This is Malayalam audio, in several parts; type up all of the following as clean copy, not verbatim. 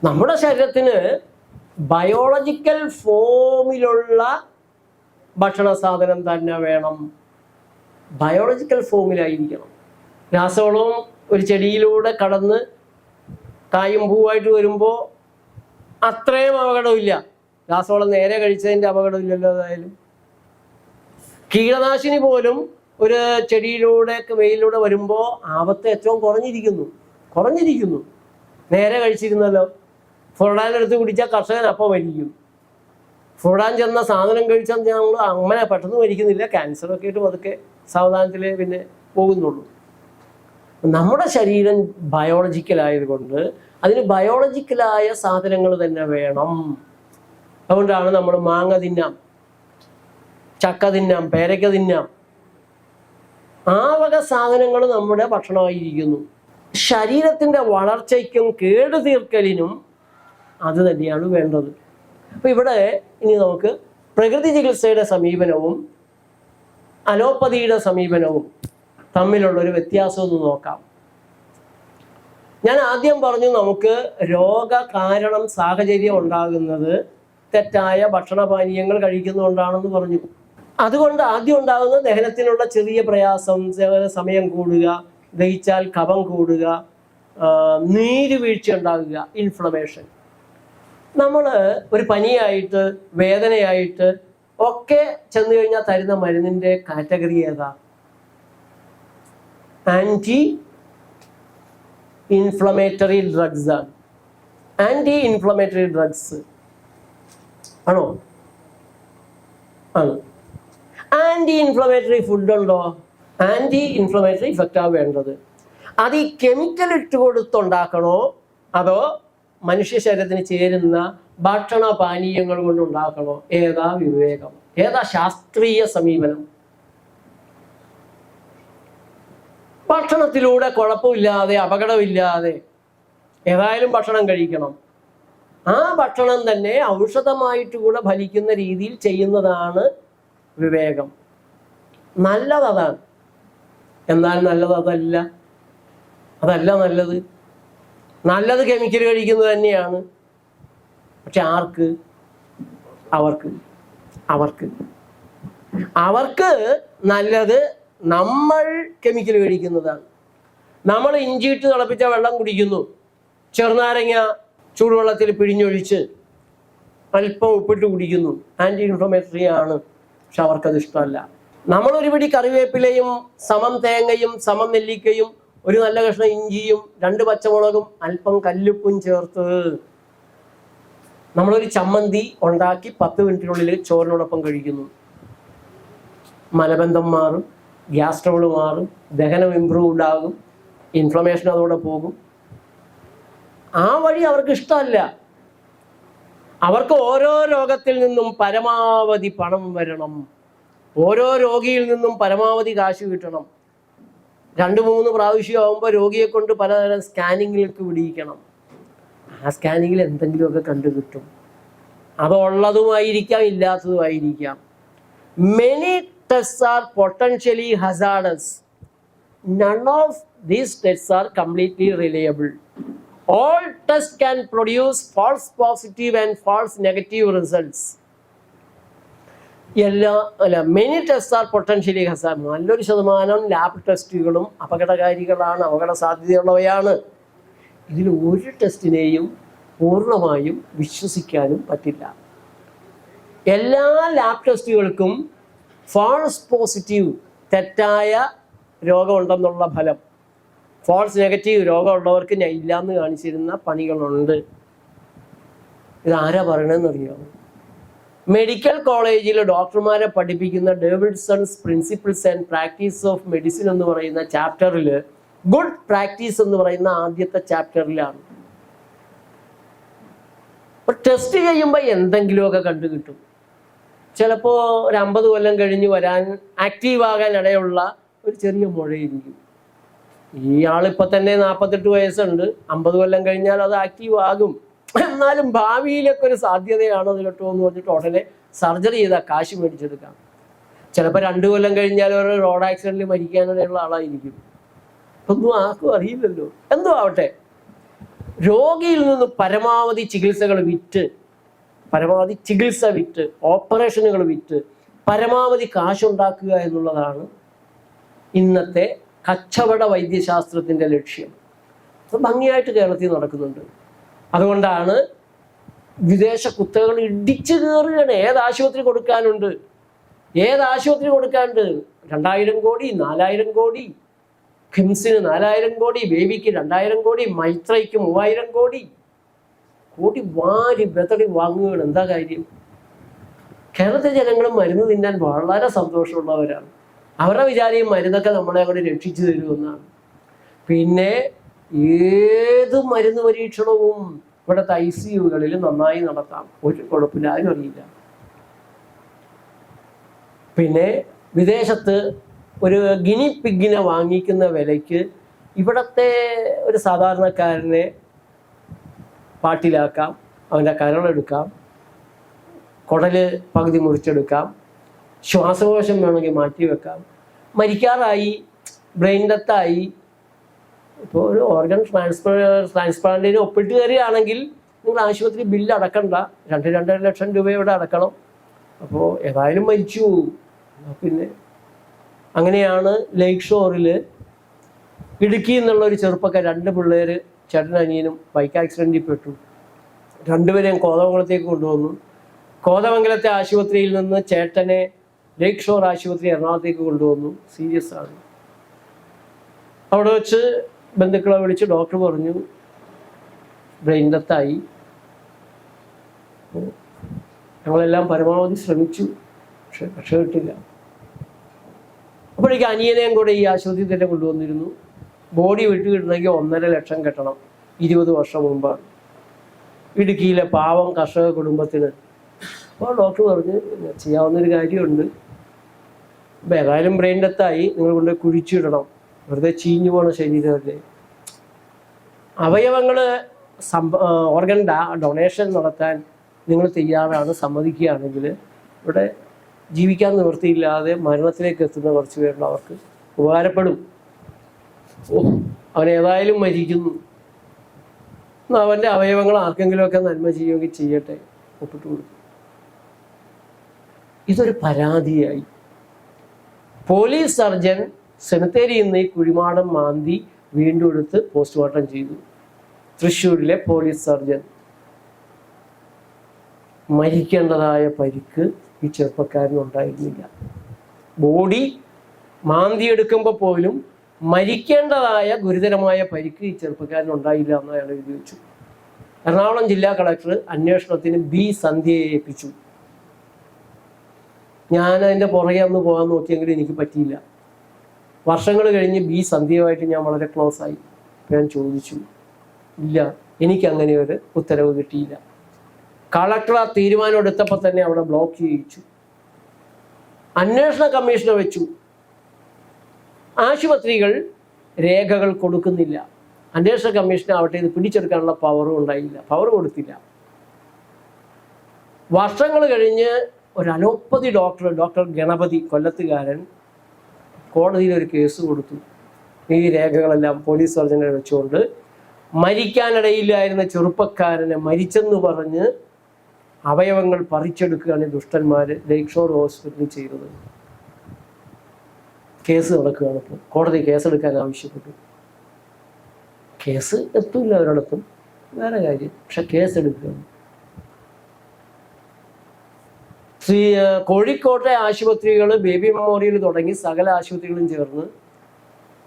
നമ്മുടെ ശരീരത്തിന് ബയോളജിക്കൽ ഫോമിലുള്ള ഭക്ഷണ സാധനം തന്നെ വേണം. ബയോളജിക്കൽ ഫോമിലായിരിക്കണം. രാസവളവും ഒരു ചെടിയിലൂടെ കടന്ന് കായും പൂവായിട്ട് വരുമ്പോൾ അത്രയും അപകടമില്ല. രാസവളം നേരെ കഴിച്ചതിൻ്റെ അപകടമില്ലല്ലോ. ഏതായാലും കീടനാശിനി പോലും ഒരു ചെടിയിലൂടെ വെയിലൂടെ വരുമ്പോൾ ആപത്ത് ഏറ്റവും കുറഞ്ഞിരിക്കുന്നു. നേരെ കഴിച്ചിരുന്നല്ലോ. ഫ്ലോഡാൻ എടുത്ത് കുടിച്ചാൽ കർഷകൻ അപ്പം മരിക്കും. ഫ്ലോഡാൻ ചെന്ന സാധനം കഴിച്ചാൽ ഞങ്ങൾ അങ്ങനെ പെട്ടെന്ന് മരിക്കുന്നില്ല. ക്യാൻസറൊക്കെ ആയിട്ട് പതുക്കെ സാവധാനത്തിലേ പിന്നെ പോകുന്നുള്ളൂ. നമ്മുടെ ശരീരം ബയോളജിക്കലായതുകൊണ്ട് അതിന് ബയോളജിക്കലായ സാധനങ്ങൾ തന്നെ വേണം. അതുകൊണ്ടാണ് നമ്മൾ മാങ്ങ തിന്നാം, ചക്ക തിന്നാം, പേരയ്ക്ക തിന്നാം. ആ വക സാധനങ്ങൾ നമ്മുടെ ഭക്ഷണമായിരിക്കുന്നു. ശരീരത്തിൻ്റെ വളർച്ചയ്ക്കും കേടുതീർക്കലിനും അത് തന്നെയാണ് വേണ്ടത്. അപ്പം ഇവിടെ ഇനി നമുക്ക് പ്രകൃതി ചികിത്സയുടെ സമീപനവും അലോപ്പതിയുടെ സമീപനവും തമ്മിലുള്ളൊരു വ്യത്യാസം ഒന്ന് നോക്കാം. ഞാൻ ആദ്യം പറഞ്ഞു നമുക്ക് രോഗകാരണം സാഹചര്യം ഉണ്ടാകുന്നത് തെറ്റായ ഭക്ഷണപാനീയങ്ങൾ കഴിക്കുന്നതുകൊണ്ടാണെന്ന് പറഞ്ഞു. അതുകൊണ്ട് ആദ്യം ഉണ്ടാകുന്ന ദഹനത്തിനുള്ള ചെറിയ പ്രയാസം, സമയം കൂടുക, ദഹിച്ചാൽ കഫം കൂടുക, നീരുവീഴ്ച ഉണ്ടാകുക, ഇൻഫ്ലമേഷൻ. നമ്മൾ ഒരു പനിയായിട്ട് വേദനയായിട്ട് ഒക്കെ ചെന്ന് കഴിഞ്ഞാൽ തരുന്ന മരുന്നിൻ്റെ കാറ്റഗറി ഏതാ? ആൻറ്റി ഇൻഫ്ലമേറ്ററി ഡ്രഗ്സ് ആണ്. ആൻറ്റി ഇൻഫ്ലമേറ്ററി ഡ്രഗ്സ് ആണോ? ആണ്. ആൻറ്റി ഇൻഫ്ലമേറ്ററി ഫുഡ് ഉണ്ടോ? ആൻറ്റി ഇൻഫ്ലമേറ്ററി ഇഫക്റ്റാണ് വേണ്ടത്. അത് ഈ കെമിക്കൽ ഇട്ട് കൊടുത്തുണ്ടാക്കണോ അതോ മനുഷ്യ ശരീരത്തിന് ചേരുന്ന ഭക്ഷണ പാനീയങ്ങൾ കൊണ്ടുണ്ടാക്കണോ? ഏതാ വിവേകം? ഏതാ ശാസ്ത്രീയ സമീപനം? ഭക്ഷണത്തിലൂടെ കുഴപ്പമില്ലാതെ അപകടമില്ലാതെ ഏതായാലും ഭക്ഷണം കഴിക്കണം. ആ ഭക്ഷണം തന്നെ ഔഷധമായിട്ട് കൂടെ ഫലിക്കുന്ന രീതിയിൽ ചെയ്യുന്നതാണ് വിവേകം. നല്ലതാണ്. എന്നാൽ നല്ലത് അതല്ല നല്ലത്. നല്ലത് കെമിക്കൽ കഴിക്കുന്നത് തന്നെയാണ്. പക്ഷെ ആർക്ക്? അവർക്ക് നല്ലത് നമ്മൾ കെമിക്കൽ കഴിക്കുന്നതാണ്. നമ്മൾ ഇഞ്ചിയിട്ട് തിളപ്പിച്ച വെള്ളം കുടിക്കുന്നു, ചെറുനാരങ്ങ ചൂടുവെള്ളത്തിൽ പിഴിഞ്ഞൊഴിച്ച് അല്പം ഉപ്പിട്ട് കുടിക്കുന്നു. ആൻറ്റി ഇൻഫ്ലമേറ്ററി ആണ്. പക്ഷെ അവർക്കത് ഇഷ്ടമല്ല. നമ്മളൊരു പിടി കറിവേപ്പിലയും സമം തേങ്ങയും സമം നെല്ലിക്കയും ഒരു നല്ല കഷ്ണം ഇഞ്ചിയും 2 പച്ചമുളകും അല്പം കല്ലുപ്പും ചേർത്ത് നമ്മളൊരു ചമ്മന്തി ഉണ്ടാക്കി 10 മിനിറ്റിനുള്ളിൽ ചോറിനോടൊപ്പം കഴിക്കുന്നു. മലബന്ധം മാറും, ഗ്യാസ് ട്രബിൾ മാറും, ദഹനം ഇംപ്രൂവ്ഡ് ആകും, ഇൻഫ്ലമേഷൻ അതോടെ പോകും. ആ വഴി അവർക്ക് ഇഷ്ടമല്ല. അവർക്ക് ഓരോ രോഗത്തിൽ നിന്നും പരമാവധി പണം വരണം, ഓരോ രോഗിയിൽ നിന്നും പരമാവധി കാശ് കിട്ടണം. 2-3 പ്രാവശ്യം ആകുമ്പോൾ രോഗിയെ കൊണ്ട് പലതരം സ്കാനിങ്ങിലേക്ക് വിടിയിക്കണം. ആ സ്കാനിങ്ങിൽ എന്തെങ്കിലുമൊക്കെ കണ്ടു കിട്ടും. അതുള്ളതുമായിരിക്കാം, ഇല്ലാത്തതുമായിരിക്കാം. Many tests are potentially hazardous. None of these tests are completely reliable. All tests can produce false positive and false negative results. Many test are potentially hazard. നല്ലൊരു ശതമാനം ലാബ് ടെസ്റ്റുകളും അപകടകാരികളാണ്, അപകട സാധ്യതയുള്ളവയാണ്. ഇതിൽ ഒരു ടെസ്റ്റിനെയും പൂർണ്ണമായും വിശ്വസിക്കാനും പറ്റില്ല. എല്ലാ ലാബ് ടെസ്റ്റുകൾക്കും ഫാൾസ് പോസിറ്റീവ്, തെറ്റായ രോഗമുണ്ടെന്നുള്ള ഫലം, ഫാൾസ് നെഗറ്റീവ് രോഗമുള്ളവർക്ക് ഇല്ലാന്ന് കാണിച്ചിരുന്ന പണികളുണ്ട്. ഇതാരാ പറയണമെന്ന് അറിയാമോ? മെഡിക്കൽ കോളേജിൽ ഡോക്ടർമാരെ പഠിപ്പിക്കുന്ന Davidson's principles and practice of medicine എന്ന് പറയുന്ന ചാപ്റ്ററിൽ, ഗുഡ് പ്രാക്ടീസ് എന്ന് പറയുന്ന ആദ്യത്തെ ചാപ്റ്ററിലാണ്. അപ്പോൾ ടെസ്റ്റ് ചെയ്യുമ്പോൾ എന്തെങ്കിലുമൊക്കെ കണ്ടു കിട്ടും. ചിലപ്പോൾ ഒരു 50 കൊല്ലം കഴിഞ്ഞ് വരാൻ ആക്റ്റീവാകാൻ ഇടയുള്ള ഒരു ചെറിയ മുഴയിരിക്കും. ഇയാളിപ്പോൾ തന്നെ 48 വയസ്സുണ്ട്, 50 കൊല്ലം കഴിഞ്ഞാൽ അത് ആക്റ്റീവ് ആകും. എന്നാലും ഭാവിയിലൊക്കെ ഒരു സാധ്യതയാണ് അത് കേട്ടോ എന്ന് പറഞ്ഞിട്ട് ഉടനെ സർജറി ചെയ്താൽ കാശ് മേടിച്ചെടുക്കാം. ചിലപ്പോൾ 2 കൊല്ലം കഴിഞ്ഞാൽ ഒരു റോഡ് ആക്സിഡന്റിൽ മരിക്കാനുള്ള ആളായിരിക്കും. ഒന്നും ആർക്കും അറിയില്ലല്ലോ. എന്തോ ആവട്ടെ, രോഗിയിൽ നിന്ന് പരമാവധി ചികിത്സകൾ വിറ്റ്, പരമാവധി ചികിത്സ വിറ്റ്, ഓപ്പറേഷനുകൾ വിറ്റ് പരമാവധി കാശുണ്ടാക്കുക എന്നുള്ളതാണ് ഇന്നത്തെ കച്ചവട വൈദ്യശാസ്ത്രത്തിൻ്റെ ലക്ഷ്യം. അത് ഭംഗിയായിട്ട് കേരളത്തിൽ നടക്കുന്നുണ്ട്. അതുകൊണ്ടാണ് വിദേശ കുത്തകൾ ഇടിച്ചു കയറുകയാണ്. ഏത് ആശുപത്രി കൊടുക്കാനുണ്ട്? 2000 കോടി, 4000 കോടി, കിംസിന് 4000 കോടി, ബേബിക്ക് 2000 കോടി, മൈത്രയ്ക്ക് 3000 കോടി വാരി ബെതടി വാങ്ങുകയാണ്. എന്താ കാര്യം? കേരളത്തിലെ ജനങ്ങൾ മരുന്ന് തിന്നാൻ വളരെ സന്തോഷമുള്ളവരാണ്. അവരുടെ വിചാരം മരുന്നൊക്കെ നമ്മളെ അവിടെ രക്ഷിച്ചു തരുമെന്നാണ്. പിന്നെ ഏത് മരുന്ന് പരീക്ഷണവും ഇവിടുത്തെ ICUകളിൽ നന്നായി നടത്താം, ഒരു കുഴപ്പമില്ല, ആരും അറിയില്ല. പിന്നെ വിദേശത്ത് ഒരു ഗിനി പിഗിനെ വാങ്ങിക്കുന്ന വിലയ്ക്ക് ഇവിടുത്തെ ഒരു സാധാരണക്കാരനെ പാട്ടിലാക്കാം, അവൻ്റെ കരളെടുക്കാം, കുടല് പകുതി മുറിച്ചെടുക്കാം, ശ്വാസകോശം വേണമെങ്കിൽ മാറ്റിവെക്കാം, മരിക്കാറായി, ബ്രെയിൻ ഡെത്തായി, ഇപ്പോൾ ഒരു ഓർഗൻ ട്രാൻസ്പ്ലാന്റിന് ഒപ്പിട്ട് കയറിയാണെങ്കിൽ നിങ്ങൾ ആശുപത്രി ബില്ല് അടക്കണ്ട, 2-2.5 ലക്ഷം രൂപ ഇവിടെ അടക്കണം. അപ്പോൾ ഏതായാലും മരിച്ചു പോകും. പിന്നെ അങ്ങനെയാണ് ലേക്ക് ഷോറിൽ ഇടുക്കി എന്നുള്ള ഒരു ചെറുപ്പക്കാർ, 2 പിള്ളേർ, ചേട്ടൻ അനിയനും ബൈക്ക് ആക്സിഡൻറ്റിൽ പെട്ടു. 2 പേരെയും കോതമംഗലത്തേക്ക് കൊണ്ടുവന്നു. കോതമംഗലത്തെ ആശുപത്രിയിൽ നിന്ന് ചേട്ടനെ ലേക്ക് ഷോർ ആശുപത്രി എറണാകുളത്തേക്ക് കൊണ്ടുവന്നു. സീരിയസ് ആണ്. അവിടെ വെച്ച് ബന്ധുക്കളെ വിളിച്ച് ഡോക്ടർ പറഞ്ഞു ബ്രെയിൻ ഡെത്തായി. ഞങ്ങളെല്ലാം പരമാവധി ശ്രമിച്ചു, പക്ഷെ കിട്ടില്ല. അപ്പോഴേക്ക് അനിയനെയും കൂടെ ഈ ആശുപത്രി തന്നെ കൊണ്ടുവന്നിരുന്നു. ബോഡി വിട്ടുകിട്ടണമെങ്കിൽ 1.5 ലക്ഷം കെട്ടണം. 20 വർഷം മുമ്പാണ്. ഇടുക്കിയിലെ പാവം കർഷക കുടുംബത്തിന്. അപ്പോൾ ഡോക്ടർ പറഞ്ഞ് ചെയ്യാവുന്നൊരു കാര്യമുണ്ട്, ഇപ്പം ഏതായാലും ബ്രെയിൻ ഡെത്തായി, നിങ്ങൾ കൊണ്ട് കുഴിച്ചിടണം, വെറുതെ ചീഞ്ഞു പോണ ശരീരമല്ലേ. അവയവങ്ങൾ ഓർഗൻ ഡൊണേഷൻ നടത്താൻ നിങ്ങൾ തയ്യാറാണ്, സമ്മതിക്കുകയാണെങ്കിൽ ഇവിടെ ജീവിക്കാൻ നിവൃത്തിയില്ലാതെ മരണത്തിലേക്ക് എത്തുന്ന കുറച്ച് പേരുണ്ട്, അവർക്ക് ഉപകാരപ്പെടും. അവൻ ഏതായാലും മരിക്കുന്നു, അവൻ്റെ അവയവങ്ങൾ ആർക്കെങ്കിലുമൊക്കെ നന്മ ചെയ്യുമെങ്കിൽ ചെയ്യട്ടെ, ഒപ്പിട്ട് കൊടുക്കും. ഇതൊരു പരാതിയായി. പോലീസ് സർജൻ സെമിത്തേരിയിൽ നിന്ന് ഈ കുഴിമാടം മാന്തി വീണ്ടും എടുത്ത് പോസ്റ്റ്മോർട്ടം ചെയ്തു. തൃശ്ശൂരിലെ പോലീസ് സർജൻ. മരിക്കേണ്ടതായ പരിക്ക് ഈ ചെറുപ്പക്കാരനുണ്ടായിരുന്നില്ല. ബോഡി മാന്തിയെടുക്കുമ്പോൾ പോലും മരിക്കേണ്ടതായ ഗുരുതരമായ പരിക്ക് ഈ ചെറുപ്പക്കാരനുണ്ടായില്ല എന്ന് അയാൾ എഴുതി വെച്ചു. എറണാകുളം ജില്ലാ കളക്ടർ അന്വേഷണത്തിന് ബി സന്ധ്യയെ ഏൽപ്പിച്ചു. ഞാൻ അതിൻ്റെ പുറകെ ഒന്ന് പോകാൻ നോക്കിയെങ്കിലും എനിക്ക് പറ്റിയില്ല. വർഷങ്ങൾ കഴിഞ്ഞ് ബി സന്ധ്യയുമായിട്ട് ഞാൻ വളരെ ക്ലോസ് ആയി. ഞാൻ ചോദിച്ചു, ഇല്ല, എനിക്കങ്ങനെ ഒരു ഉത്തരവ് കിട്ടിയില്ല. കളക്ടർ ആ തീരുമാനം എടുത്തപ്പോൾ തന്നെ അവിടെ ബ്ലോക്ക് ചെയ്യിച്ചു. അന്വേഷണ കമ്മീഷനെ വെച്ചു. ആശുപത്രികൾ രേഖകൾ കൊടുക്കുന്നില്ല. അന്വേഷണ കമ്മീഷന് ആവട്ടെ ഇത് പിടിച്ചെടുക്കാനുള്ള പവറും ഉണ്ടായില്ല, പവർ കൊടുത്തില്ല. വർഷങ്ങൾ കഴിഞ്ഞ് ഒരു അലോപ്പതി ഡോക്ടർ ഗണപതി, കൊല്ലത്തുകാരൻ, കോടതിയിൽ ഒരു കേസ് കൊടുത്തു. ഈ രേഖകളെല്ലാം പോലീസ് സർജനെ വെച്ചുകൊണ്ട് മരിക്കാനിടയില്ലായിരുന്ന ചെറുപ്പക്കാരനെ മരിച്ചെന്ന് പറഞ്ഞ് അവയവങ്ങൾ പറിച്ചെടുക്കുകയാണ് ദുഷ്ടന്മാർ ലേക്ക് ഷോർ ഹോസ്പിറ്റലിൽ ചെയ്തത്. കേസ് നടക്കുകയാണ്. ഇപ്പോൾ കോടതി കേസെടുക്കാൻ ആവശ്യപ്പെട്ടു. കേസ് എത്തില്ല ഒരിടത്തും, വേറെ കാര്യം, പക്ഷെ കേസെടുക്കുകയാണ്. കോഴിക്കോട്ടെ ആശുപത്രികൾ ബേബി മെമ്മോറിയൽ തുടങ്ങി സകല ആശുപത്രികളും ചേർന്ന്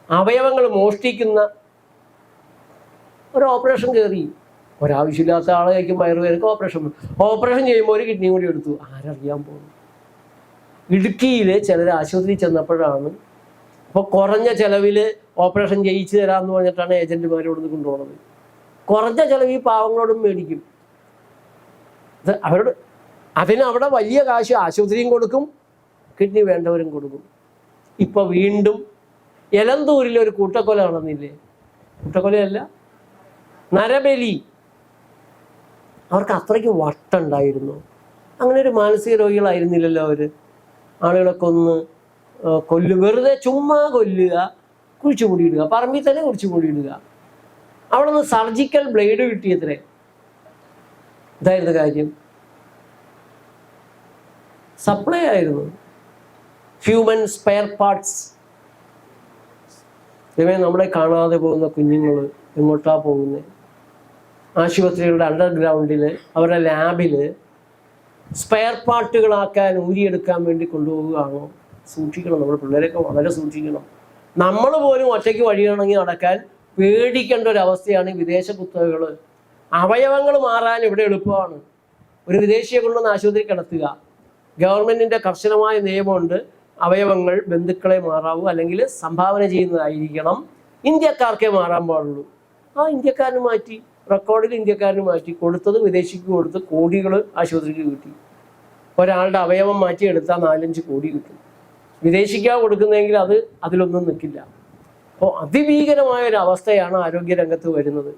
അവയവങ്ങൾ മോഷ്ടിക്കുന്ന ഒരു ഓപ്പറേഷൻ കയറി. ഒരാവശ്യമില്ലാത്ത ആളേക്കും വയറുവേദനക്ക് ഓപ്പറേഷൻ ചെയ്യുമ്പോൾ ഒരു കിഡ്നി കൂടി എടുത്തു. ആരറിയാൻ പോകുന്നു? ഇടുക്കിയിൽ ചിലർ ആശുപത്രിയിൽ ചെന്നപ്പോഴാണ് ഇപ്പോൾ കുറഞ്ഞ ചിലവിൽ ഓപ്പറേഷൻ ചെയ്യിച്ചു തരാമെന്ന് പറഞ്ഞിട്ടാണ് ഏജന്റുമാരോട് കൊണ്ടുപോകുന്നത്. കുറഞ്ഞ ചിലവ് ഈ പാവങ്ങളോടും മേടിക്കും. അവരോട് അതിന് അവിടെ വലിയ കാശ് ആശുപത്രിയും കൊടുക്കും, കിഡ്നി വേണ്ടവരും കൊടുക്കും. ഇപ്പൊ വീണ്ടും എലന്തൂരിൽ ഒരു കൂട്ടക്കൊല നടന്നില്ലേ? കൂട്ടക്കൊലയല്ല, നരബലി. അവർക്ക് അത്രയ്ക്ക് വട്ടുണ്ടായിരുന്നു. അങ്ങനെ ഒരു മാനസിക രോഗികളായിരുന്നില്ലല്ലോ അവർ. ആളുകളൊക്കെ ഒന്ന് വെറുതെ ചുമ്മാ കൊല്ലുക, കുഴിച്ചു മൂടിയിടുക, പറമ്പിൽ തന്നെ കുഴിച്ചു മൂടിയിടുക. അവിടെ നിന്ന് സർജിക്കൽ ബ്ലേഡ് കിട്ടിയത്രേ. ഇതായിരുന്നു കാര്യം. സപ്ലൈ ആയിരുന്നു ഹ്യൂമൻ സ്പെയർ പാർട്സ്. ഇവയെ നമ്മളെ കാണാതെ പോകുന്ന കുഞ്ഞുങ്ങൾ എങ്ങോട്ടാ പോകുന്നത്? ആശുപത്രികളുടെ അണ്ടർഗ്രൗണ്ടിൽ, അവരുടെ ലാബിൽ സ്പെയർ പാർട്ടുകളാക്കാൻ, ഊരിയെടുക്കാൻ വേണ്ടി കൊണ്ടുപോവുകയാണോ? സൂക്ഷിക്കണം. നമ്മൾ പിള്ളേരൊക്കെ വളരെ സൂക്ഷിക്കണം. നമ്മൾ പോലും ഒറ്റയ്ക്ക് വഴിയിറങ്ങി നടക്കാൻ പേടിക്കേണ്ട ഒരവസ്ഥയാണ് ഈ വിദേശ കുത്തകകൾ. അവയവങ്ങൾ മാറാൻ ഇവിടെ എളുപ്പമാണ്. ഒരു വിദേശിയെ കൊണ്ടുവന്ന് ആശുപത്രി കിടത്തുക. ഗവൺമെൻറ്റിൻ്റെ കർശനമായ നിയമമുണ്ട്, അവയവങ്ങൾ ബന്ധുക്കളെ മാറാവൂ, അല്ലെങ്കിൽ സംഭാവന ചെയ്യുന്നതായിരിക്കണം, ഇന്ത്യക്കാർക്കേ മാറാൻ പാടുള്ളൂ. ആ ഇന്ത്യക്കാരന് മാറ്റി, റെക്കോർഡിൽ ഇന്ത്യക്കാരന് മാറ്റി, കൊടുത്തത് വിദേശിക്ക് കൊടുത്ത് കോടികൾ ആശുപത്രിക്ക് കിട്ടി. ഒരാളുടെ അവയവം മാറ്റിയെടുത്താൽ 4-5 കോടി കിട്ടും. വിദേശിക്കാണ് കൊടുക്കുന്നതെങ്കിൽ അതിലൊന്നും നിൽക്കില്ല. അപ്പോൾ അതിഭീകരമായ ഒരു അവസ്ഥയാണ് ആരോഗ്യരംഗത്ത് വരുന്നത്.